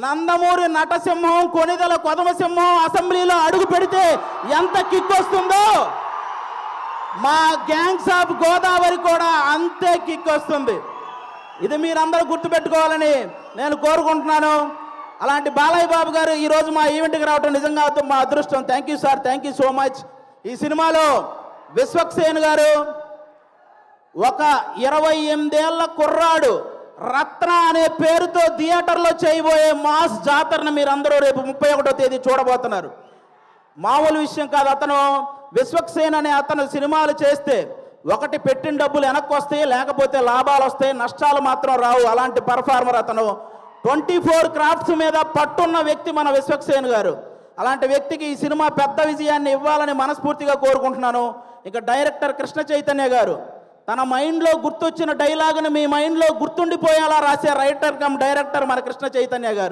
నందమూరి నటసింహం కొనిదల కొదమసింహం అసెంబ్లీలో అడుగు పెడితే ఎంత కిక్ వస్తుందో మా గ్యాంగ్స్ ఆఫ్ గోదావరి కూడా అంతే కిక్ వస్తుంది. ఇది మీరందరూ గుర్తుపెట్టుకోవాలని నేను కోరుకుంటున్నాను. అలాంటి బాలయ్య బాబు గారు ఈరోజు మా ఈవెంట్కి రావడం నిజంగా మా అదృష్టం. Thank you sir, thank you so much. ఈ సినిమాలో విశ్వక్సేన్ గారు ఒక 28 ఏళ్ల కుర్రాడు రత్న అనే పేరుతో థియేటర్లో చేయబోయే మాస్ జాతరను మీరందరూ రేపు 31వ తేదీ చూడబోతున్నారు. మామూలు విషయం కాదు. అతను విశ్వక్సేన్ అనే అతను సినిమాలు చేస్తే ఒకటి పెట్టిన డబ్బులు వెనక్కి వస్తాయి, లేకపోతే లాభాలు వస్తాయి, నష్టాలు మాత్రం రావు. అలాంటి పర్ఫార్మర్ అతను. 24 క్రాఫ్ట్స్ మీద పట్టున్న వ్యక్తి మన విశ్వక్సేన్ గారు. అలాంటి వ్యక్తికి ఈ సినిమా పెద్ద విజయాన్ని ఇవ్వాలని మనస్ఫూర్తిగా కోరుకుంటున్నాను. ఇక డైరెక్టర్ కృష్ణ చైతన్య గారు తన మైండ్లో గుర్తొచ్చిన డైలాగుని మీ మైండ్లో గుర్తుండిపోయేలా రాసే రైటర్ కమ్ డైరెక్టర్ మన కృష్ణ చైతన్య గారు.